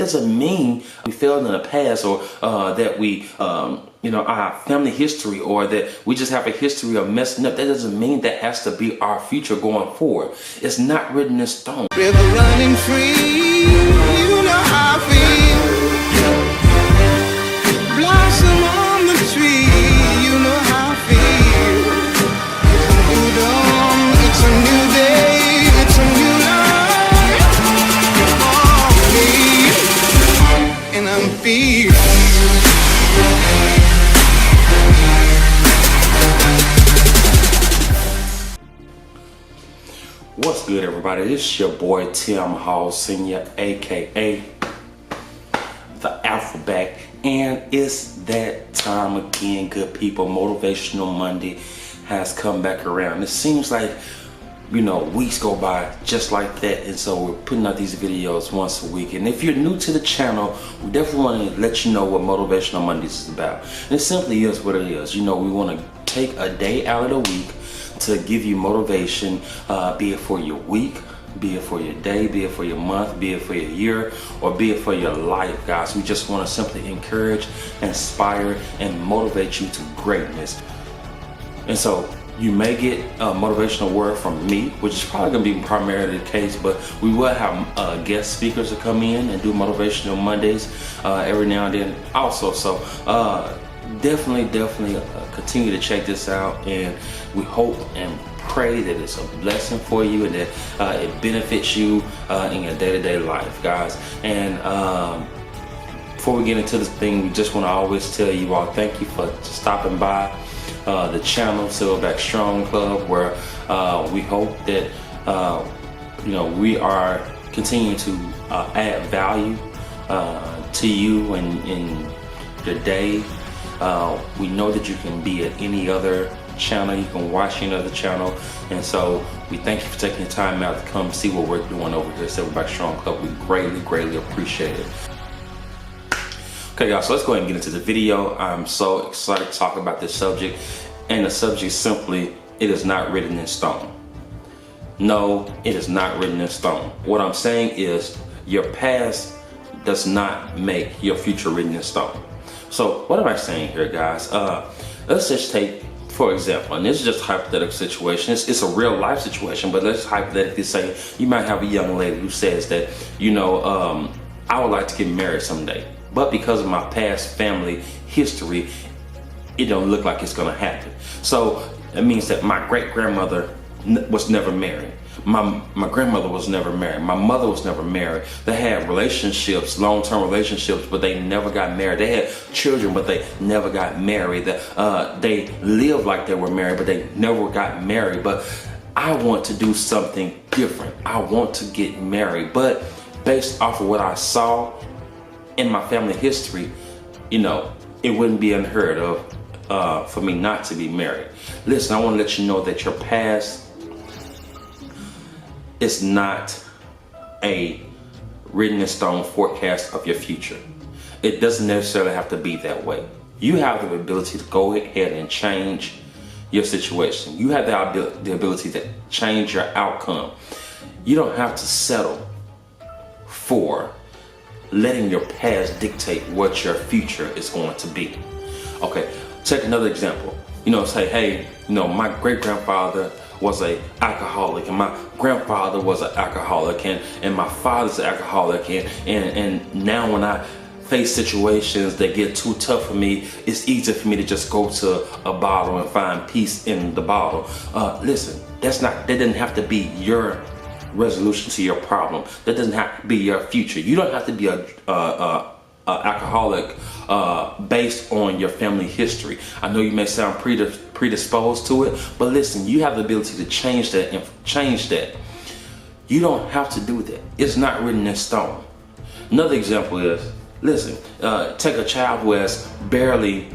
doesn't mean we failed in the past, or that we, our family history, or that we just have a history of messing up. That doesn't mean that has to be our future going forward. It's not written in stone. River running free, you know how I feel. Blossom on the tree, you know how I feel. New dawn, it's a new day, it's a new life for me, and I'm feeling. What's good, everybody? It's your boy Tim Hall Sr., aka the Alphabet, and it's that time again, good people. Motivational Monday has come back around. It seems like, weeks go by just like that, and so we're putting out these videos once a week. And if you're new to the channel, we definitely want to let you know what Motivational Mondays is about. And it simply is what it is. We want to take a day out of the week to give you motivation, be it for your week, be it for your day, be it for your month, be it for your year, or be it for your life, guys. We just want to simply encourage, inspire, and motivate you to greatness. And so you may get a motivational word from me, which is probably going to be primarily the case, but we will have guest speakers to come in and do Motivational Mondays every now and then also. So definitely continue to check this out, and we hope and pray that it's a blessing for you and that it benefits you in your day-to-day life, guys. And before we get into this thing, we just want to always tell you all thank you for stopping by the channel, Silverback Strong Club, where we hope that we are continuing to add value to you in your day. We know that you can be at any other channel, you can watch any other channel, and so we thank you for taking the time out to come see what we're doing over here at Silverback Strong Club. We greatly appreciate it. Okay, guys, so let's go ahead and get into the video. I'm so excited to talk about this subject, and the subject simply, it is not written in stone. No, it is not written in stone. What I'm saying is your past does not make your future written in stone. So what am I saying here, guys? Let's just take, for example, and this is just a hypothetical situation. It's a real life situation, but let's hypothetically say you might have a young lady who says that, I would like to get married someday, but because of my past family history, it don't look like it's gonna happen. So it means that my great-grandmother was never married. My grandmother was never married. My mother was never married. They had relationships, long-term relationships, but they never got married. They had children, but they never got married. They lived like they were married, but they never got married. But I want to do something different. I want to get married. But based off of what I saw in my family history, it wouldn't be unheard of for me not to be married. Listen, I want to let you know that your past is not a written in stone forecast of your future. It doesn't necessarily have to be that way. You have the ability to go ahead and change your situation. You have the ability to change your outcome. You don't have to settle for letting your past dictate what your future is going to be. Okay, take another example. Say, hey, my great-grandfather was an alcoholic, and my grandfather was an alcoholic, and my father's an alcoholic, and now when I face situations that get too tough for me, it's easier for me to just go to a bottle and find peace in the bottle. Listen, that doesn't have to be your resolution to your problem. That doesn't have to be your future. You don't have to be a alcoholic based on your family history. I know you may sound predisposed to it, but listen, you have the ability to change that and change that. You don't have to do that. It's not written in stone. Another example is, listen, take a child who has barely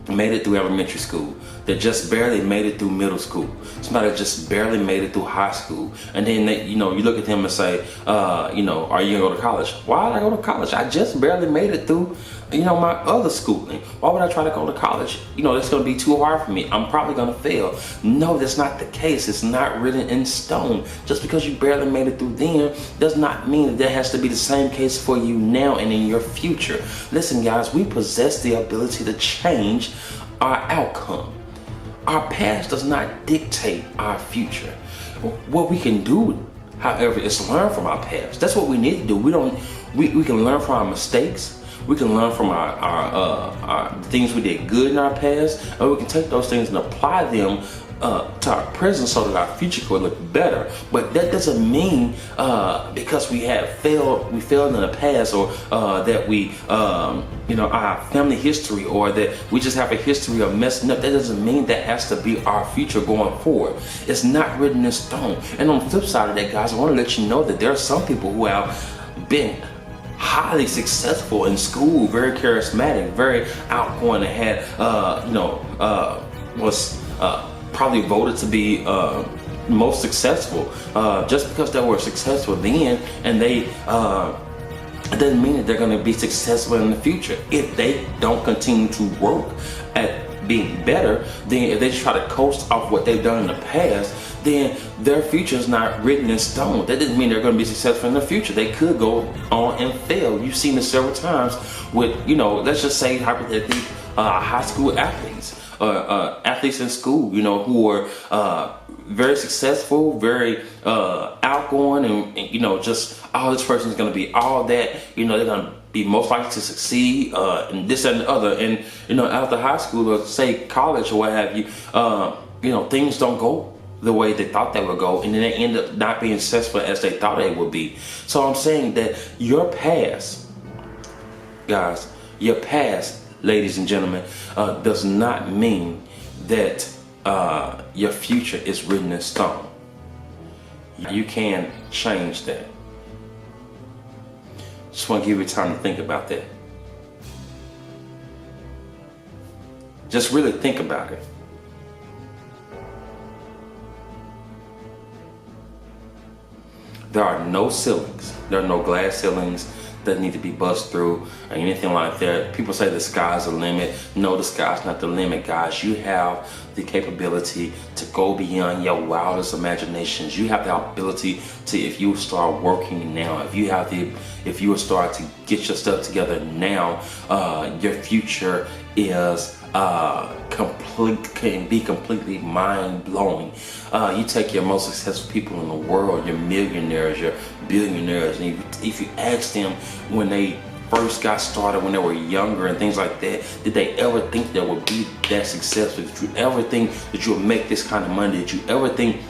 made it through elementary school, that just barely made it through middle school, somebody that just barely made it through high school, and then they, you look at them and say, are you gonna go to college? Why did I go to college? I just barely made it through, my other schooling. Why would I try to go to college? That's gonna be too hard for me. I'm probably gonna fail. No, that's not the case. It's not written in stone. Just because you barely made it through then does not mean that has to be the same case for you now and in your future. Listen, guys, we possess the ability to change our outcome. Our past does not dictate our future. What we can do, however, is learn from our past. That's what we need to do. We can learn from our mistakes. We can learn from our things we did good in our past, and we can take those things and apply them to our present so that our future could look better. But that doesn't mean because we failed in the past, or that we our family history, or that we just have a history of messing up. That doesn't mean that has to be our future going forward. It's not written in stone. And on the flip side of that, guys, I want to let you know that there are some people who have been highly successful in school, very charismatic, very outgoing, and had was probably voted to be most successful just because they were successful then, and they it doesn't mean that they're going to be successful in the future if they don't continue to work at being better. Then if they just try to coast off what they've done in the past, then their future is not written in stone. That doesn't mean they're going to be successful in the future. They could go on and fail. You've seen this several times with, let's just say hypothetically, high school athletes, athletes in school, who are very successful, very outgoing, and just, this person is going to be all that, they're going to be most likely to succeed, and this and the other. And, after high school, or say college or what have you, things don't go the way they thought they would go, and then they end up not being successful as they thought they would be. So I'm saying that your past, guys, your past, ladies and gentlemen, does not mean that your future is written in stone. You can change that. Just want to give you time to think about that. Just really think about it. There are no ceilings. There are no glass ceilings that need to be buzzed through or anything like that. People say the sky's the limit. No, the sky's not the limit, guys. You have the capability to go beyond your wildest imaginations. You have the ability to, if you start working now, if you start to get your stuff together now, your future is can be completely mind-blowing. You take your most successful people in the world, your millionaires, your billionaires, and if you ask them when they first got started, when they were younger and things like that, did they ever think they would be that successful? Did you ever think that you would make this kind of money? Did you ever think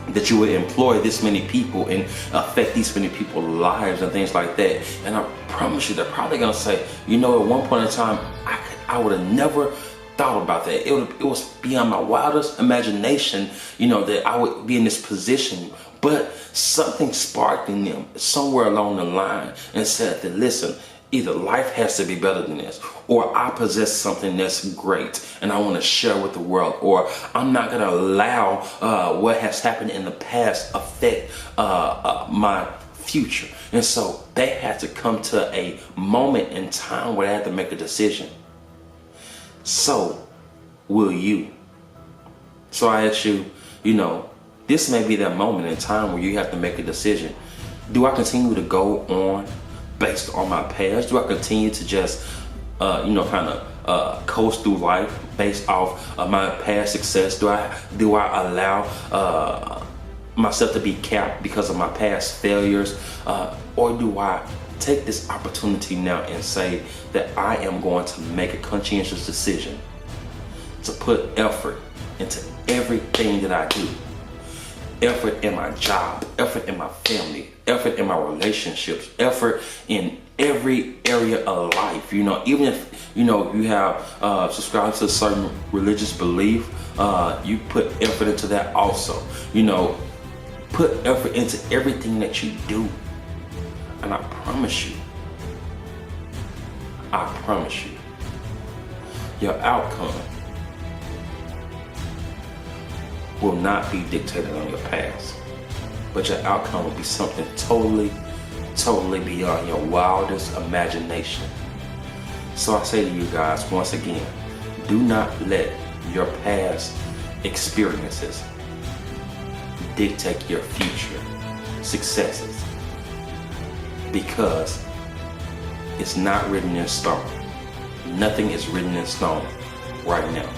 that you would employ this many people and affect these many people's lives and things like that? And I promise you, they're probably gonna say, at one point in time, I would have never thought about that. It was beyond my wildest imagination, that I would be in this position. But something sparked in them somewhere along the line and said that, listen, either life has to be better than this, or I possess something that's great and I want to share with the world, or I'm not going to allow what has happened in the past affect my future. And so they had to come to a moment in time where they had to make a decision. So will you? So I ask you, this may be that moment in time where you have to make a decision. Do I continue to go on based on my past? Do I continue to just, coast through life based off my past success? Do I allow myself to be capped because of my past failures? Or do I take this opportunity now and say that I am going to make a conscientious decision to put effort into everything that I do? Effort in my job, effort in my family, effort in my relationships, effort in every area of life. Even if you have subscribed to a certain religious belief, you put effort into that also. Put effort into everything that you do. And I promise you, Your outcome will not be dictated on your past, but your outcome will be something totally beyond your wildest imagination. So I say to you guys, once again, do not let your past experiences dictate your future successes, because it's not written in stone. Nothing is written in stone right now.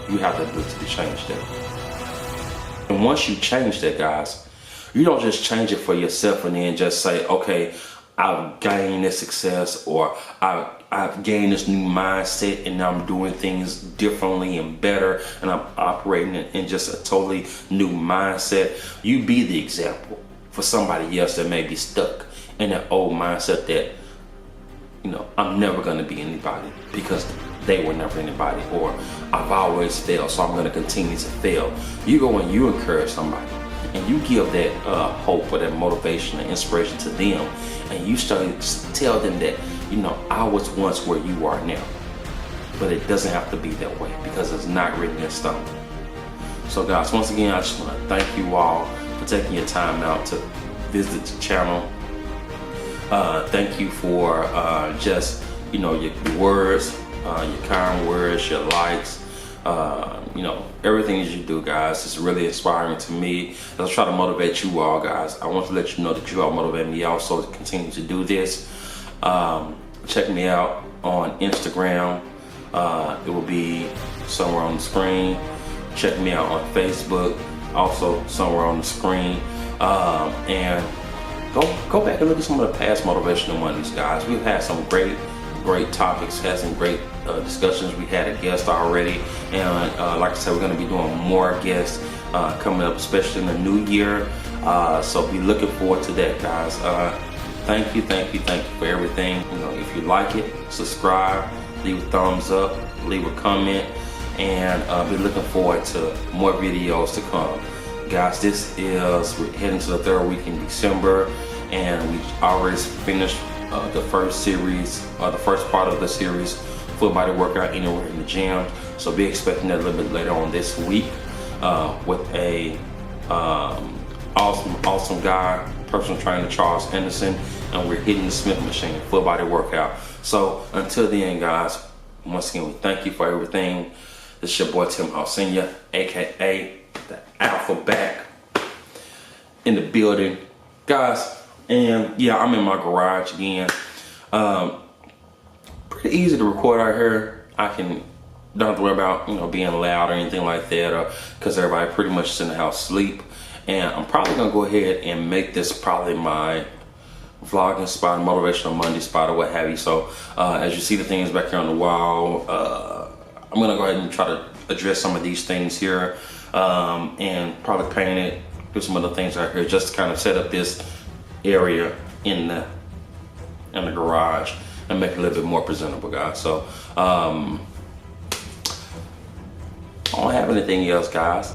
You have the ability to change that. And once you change that, guys, you don't just change it for yourself and then just say, okay, I've gained this success, or I've gained this new mindset and now I'm doing things differently and better, and I'm operating in just a totally new mindset. You be the example for somebody else that may be stuck in that old mindset that, you know, I'm never going to be anybody because they were never anybody, or I've always failed, so I'm going to continue to fail. You go and you encourage somebody, and you give that hope or that motivation and inspiration to them, and you start to tell them that, you know, I was once where you are now, but it doesn't have to be that way because it's not written in stone. So guys, once again, I just want to thank you all for taking your time out to visit the channel. Thank you for just, you know, your words, your kind words, your likes, you know, everything that you do, guys. It's really inspiring to me. As I try to motivate you all, guys, I want to let you know that you all motivate me also to continue to do this. Check me out on Instagram. It will be somewhere on the screen. Check me out on Facebook, also somewhere on the screen. And go back and look at some of the past Motivational Mondays, guys. We've had some great topics, had some great discussions. We had a guest already, and like I said, we're going to be doing more guests coming up, especially in the new year. So be looking forward to that, guys. Thank you for everything. You know, if you like it, subscribe, leave a thumbs up, leave a comment, and be looking forward to more videos to come. Guys, we're heading to the third week in December, and we already finished the first series, the first part of the series, full body workout anywhere in the gym. So be expecting that a little bit later on this week with a awesome guy, personal trainer Charles Anderson, and we're hitting the Smith machine, full body workout. So until then, guys, once again, we thank you for everything. This is your boy Tim Hall Sr., aka the Alphaback, in the building, guys. And yeah, I'm in my garage again. Pretty easy to record out here. Don't have to worry about, you know, being loud or anything like that, or because everybody pretty much is in the house asleep. And I'm probably gonna go ahead and make this probably my vlogging spot, Motivational Monday spot, or what have you. So as you see the things back here on the wall, I'm gonna go ahead and try to address some of these things here, and probably paint it, do some other things out here, just to kind of set up this area in the garage and make it a little bit more presentable, guys. So I don't have anything else, guys.